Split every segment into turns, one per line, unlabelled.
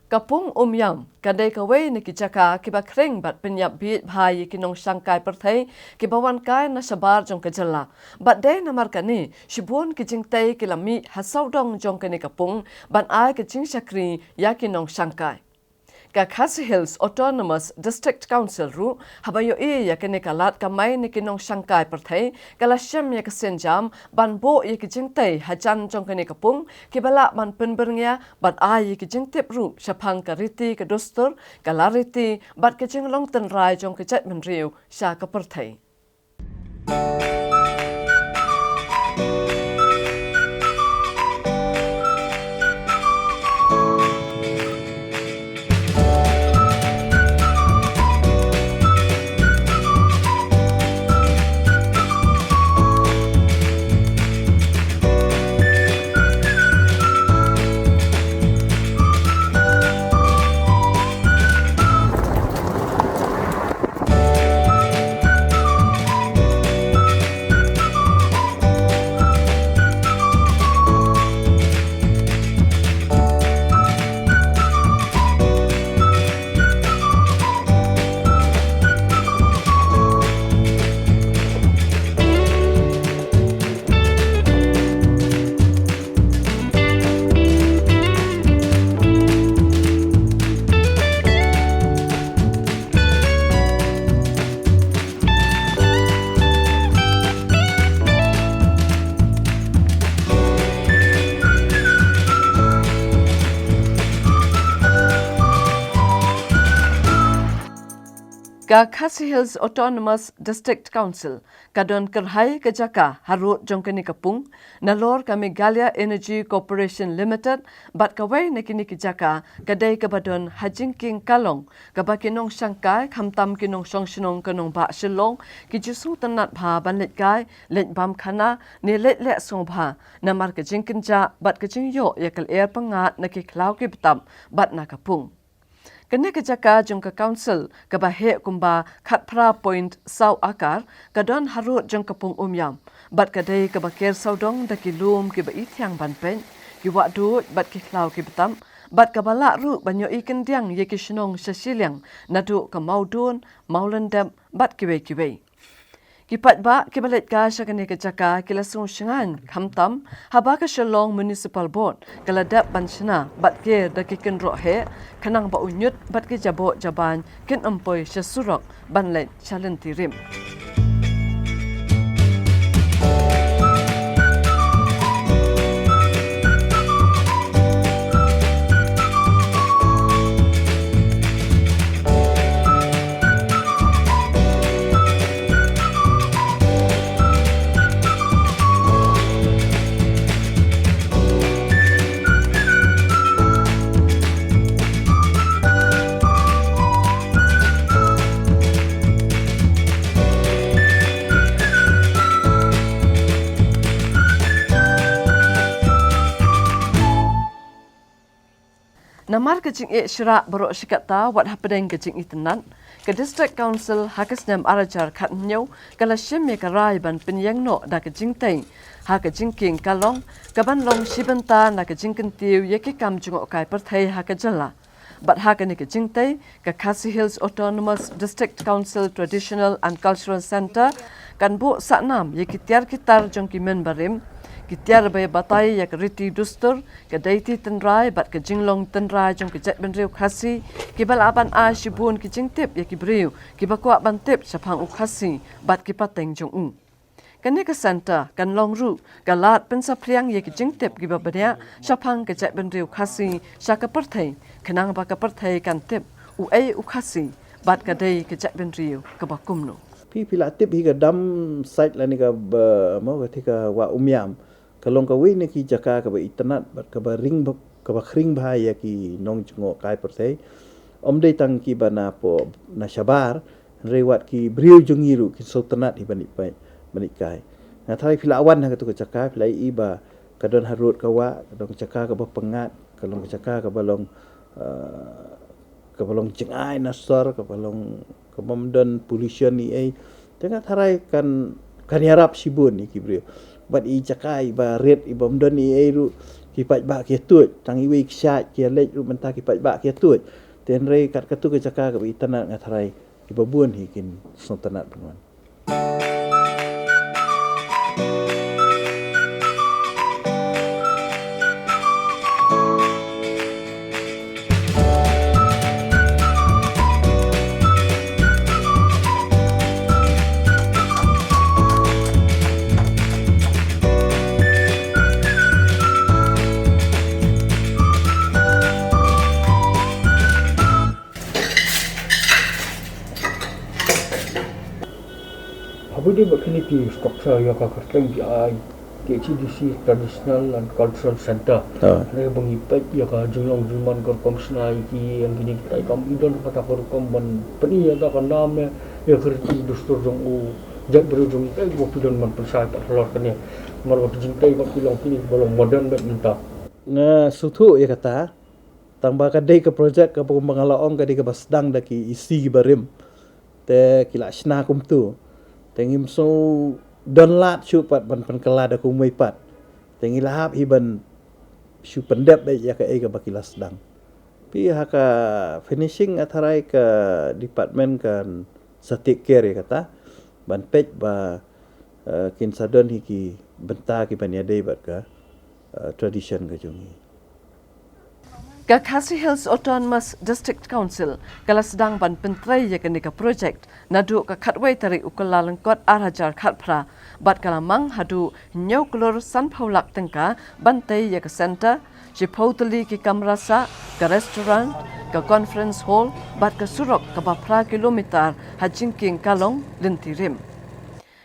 Kapung umyam, kadai kawai ni kijaka kiba kring bat penyap bit bhai kinong sangkai perthai kibawan kai na sabar jong kejala. Bat day namar kani, shibun kijing tay kilami hasau dong jong kani kapung, ban ai kijing sakri ya kinong sangkai. Ka Khasi Hills Autonomous District Council ru habayo ya kene kalat kamai ni kinong sangkai perthai kala syam ya kesenjam ban bo ya kijingtai hajan jong kene kapung kibala man penberngya bat ai kijingtip ru syapang kariti ke dostur kalariti bat kijing long tenrai jong kejat menriu sya ke perthai. Ka Khasi Hills Autonomous District Council kadon kerhai kejaka harut jongkeni kapung nalor kami Galia Energy Corporation Limited bat kawai nekini kejaka kadai kabadon JINGKIENG KALONG kabakinong sangkai khamtam kinong songsinong kanong ba shilong kijusu tanat bha banlet kai let bam khana ni let le song bha namar ka jingkinja bat ka jingyo yakal air pangat nakiklau ki betam bat na kapung. Kena kejaka jong ke council ke bahe kumba khatpra point sau akar kadon harut jong kapung umyam bat kadai ke bakir saudong daki lum ke ba ithyang ban pen ki wa du bat ki khlau ki betam bat ka bala ru banyo ikan diang ye ki shnong sasilyang nadu ke maudun maulendam bat ki we Kipat ba kibalet ka siya kani kejaka kilasung syangan khamtam haba ka Shalong Municipal Board kaladap ban SHNA bat ke daki ken rohe kanang ba unyut bat ki jabo jaban ken empoy siya surok ban let chalen tirim. Namar kecing syrak berok syikata wat hapedeng kecing itenan ke district council hakasnam arajar khatnyo kala syem ya karai ban penyang no da kecing teng ha KHADC kalong kaban long sibenta na kecing kentiu ye ki kam jungok kai perthai ha kajala bat ha kani kecing tei ka Khasi Hills Autonomous District Council Traditional and Cultural Center kan bu saknam ye ki tiar kitar jong ki men barim Kitiar bay batai yak riti dustur ke daiti tenrai bat ke jinglong tenrai jong ke jet benriu Khasi kibal aban a shibun ki jingtip yak ibriu kibakwa bantip sapang u Khasi bat ki pateng jong u kani ke center kan long ru galat pensapriang yak jingtip kibabania sapang ke jet benriu Khasi syaka perthai kenang ba ka perthai kan tip u ai u Khasi bat ka dai ke jet benriu ke bakumno
pila tip higa dam site la ni ka mau ketika wa umyam kalong kawi ni ki jaka ka ba internet bat ka ba ring ka ba khring bhai ya ki nong chungo kai perthai om dei tang ki bana po na shabar rewat ki briu jungiru ki sultanat hi bani pai bani kai na thai pila awan ha ka tu ka jaka pila i ba kadon harut ka wa kadon jaka ka ba pengat kalong jaka ka balong ka balong jengai nasar ka balong kemamdan polisian ni ai tengah tharai kan yarap sibun ni ki briu bat i jakai ba red i bomdan ni ai ru kipat ba kia tuj tang iwi ksat kia lej ru mentah kipat ba kia tuj ten rei kat katu ke jaka ke itanat ngatrai ki babun hikin sontanat penguan.
Habis dia begini di struktur IAKA kerteng di KHADC Traditional and Cultural Center. Mereka mengipat IAKA Junglong Juman kerkom SHNA iki yang gini kita ikam idon kata kerkom ban peni ada kan nama ya kerti dustur jong u jat berujung kita gua pidon man persai tak keluar kene marwa jintai kok pilong pilih bolong modern bet minta.
Nah sutu ya kata tambah kadai ke projek ke pengembangan kadai ke basdang daki isi barim te kila SHNA kum tu tengim so don lat chupat ban kala da kumai pat tengi lahap hiban shu pendep ya ka e ka bakilas dang pi haka finishing atharai ka department kan sa take care kata ban pej ba kin sadon hiki benta ki ban yadai bat ka tradition ka jungi
Ka Khasi Hills Autonomous District Council kala sedang ban pentrai ya kenika project nadu ka khatwai tarik ukala lengkot arhajar khatpra bat kala mang hadu nyau klor san phaulak tengka bantai ya ka center jipautali ki kamrasa ka restaurant ka conference hall bat ka surok ka bapra kilometer ha JINGKIENG KALONG lintirim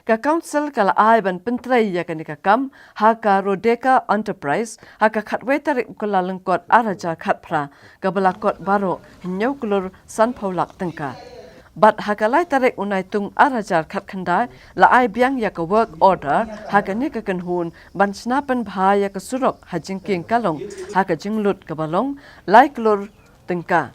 ka council kala ai ban pentrai ya kenika kam ha ka rodeka enterprise ha ka khatwai tarik ukala lengkot arhajar khatpra ka balakot baro nyau klor san phaulak tengka But hakalai tarik unai tung arajar khat khandai la ai biang ya ka work order hakani ka kanhun ban snapen bha ya ka surok ha JINGKIENG KALONG ha ka jinglut ka balong lai klor TYNGKA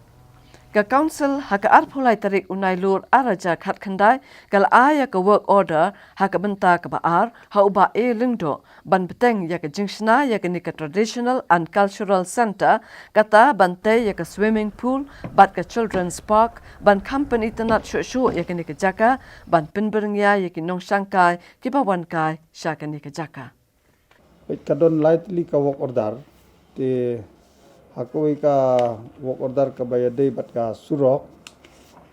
ka council ha ka arpholai tarik unai lur arajar khat khandai kal ai ya ka work order ha ka benta ka ba ar ha uba e lingdo ban beteng ya ka SHNA ya ka ni ka traditional and cultural center kata bante ya ka swimming pool bat ka children's park ban company tanat shu ya ka ni ka jaka ban pinberng ya ki nong sangkai ki ba wan kai sha ka ni ka jaka
kadon lightly ka work order te hakoi ka work order ka bayadei bat ka surok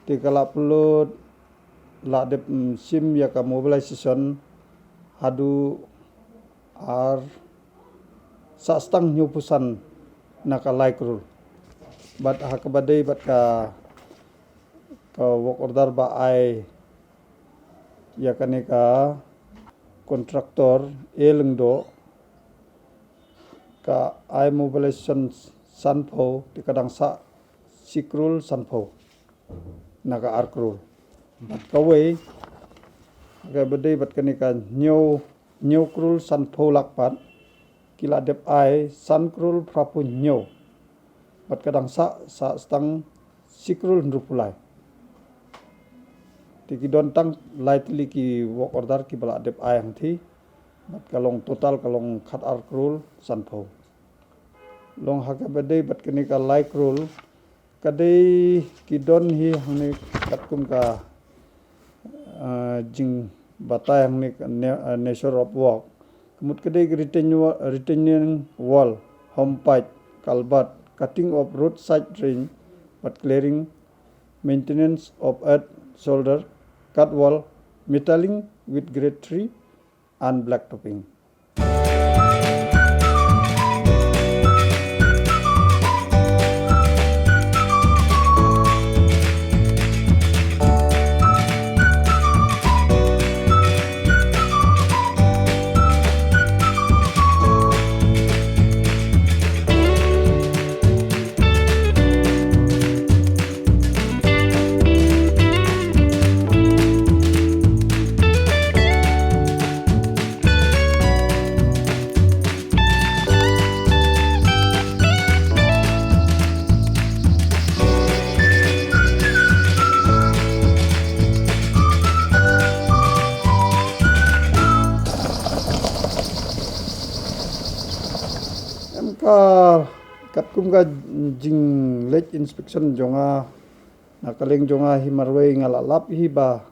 te kala upload la de sim ya ka mobilization hadu ar sa stang nyupusan naka laikrul bat hakabadei bat ka work order ba ai ya kaneka kontraktor elengdo ka ai mobilization sanpo di kadang sa sikrul sanpo naga arkrul bat kawai ga bedai bat kanika nyo krul sanpo lakpat kila dep ai sankrul prapu nyo bat kadang sa stang sikrul ndrupulai tiki dontang lightly ki work order ki bala dep ai ang thi bat kalong total kalong khat arkrul sanpo long haka badai bat kini ka like rule kadai kidon hi hangni katkum ka jing batai hangni nature of work kemut kadai retaining wall home pipe culvert cutting of roadside drain but clearing maintenance of earth shoulder cut wall metalling with grade 3 and blacktopping. kat kum ka jing late inspection jonga nakaleng jonga himarway ngalalap hi ba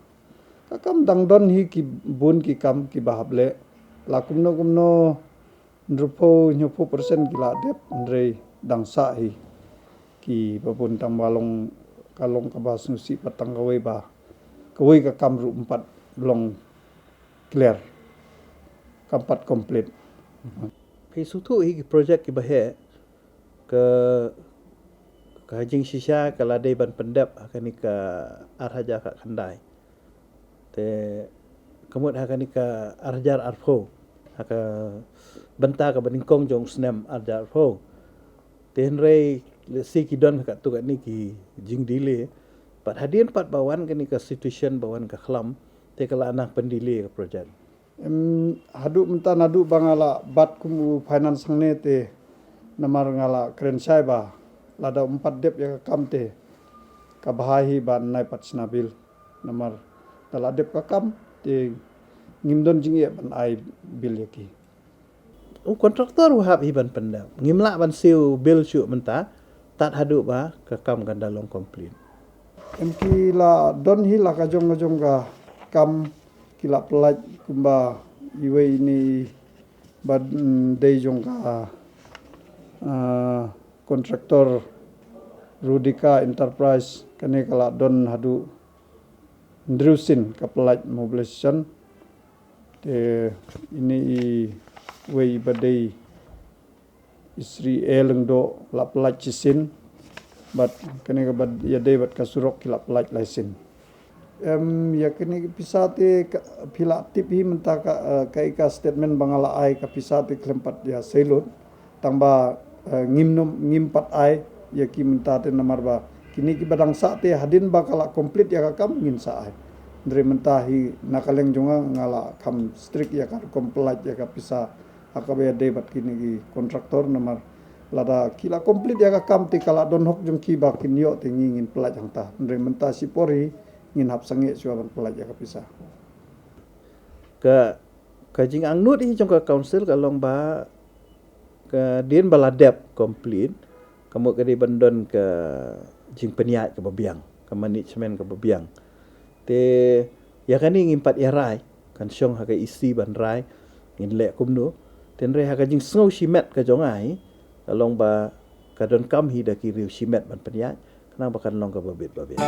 kakam dangdon hi ki bun ki kam ki bahable la kumno ndrupo nyopo persen gila dep ndrei dangsa hi ki babun tambalong kalong kabas nusi patang kawai ka kamru 4 belum clear kampat komplit
Ki sutu hi projek ki bahe ke jing shisha ke ladai ban pendap akan ni ke arhaja kat kandai. Te kemud akan ni ke arjar arfo haka benta ke beningkong jong snem arjar arfo. Te henrei si kidon kat tu kat ni ki jing dile. Pat hadian pat bawan ke ni ke situation bawan ke khlam te kala anak pendile ke projek.
Hadu menta nadu bangala bat kumu finance sangne te namar ngala keren sai ba lada 4 dep ya kam te kabahi ban nai pat snabil namar dala dep ka kam te ngimdon jing ye ban ai bil yaki
Kontraktor wahab iban pendap ngimla ban siu bil syuk menta tat hadu ba ke kam kan dalong komplain.
Emki la don hi la ka jong ka kam kila pelaj kumba iwe ini bad dei jong ka kontraktor Rudika Enterprise kene kala don hadu ndrusin ka pelaj mobilization te ini we badai Isri Elengdo la pelaj cisin bat kene ka bad ya dei bat kasurok kila pelaj laisin ya kini pisate pila tip hi menta ka statement bangala ai ka pisate klempat ya selut tamba ngimpat ai ya ki menta te namar ba kini ki badang sa te hadin bakala komplit ya ka kam ngin sa ai ndre menta hi nakaleng jonga ngala kam strict ya ka komplit ya ka pisa akabe de bat kini ki kontraktor namar lada kila komplit ya ka kam te kala don hok jong ki ba kinyo te ngin pelaj hangta ndre menta sipori ngin hap sange suaban pelajar kapisa
Ke jing angnut hi jong ka council kalong ba ke dien baladep complete kamu ke di bandon ke jing peniat ke babiang ke management ke babiang te ya kan ni ngimpat ya rai kan syong ha ke isi ban rai ngin le kumnu ten re ha ka jing snow shimet ke jong ai kalong ba kadon kam hi da ki riu shimet ban peniat kenapa kan long ke babit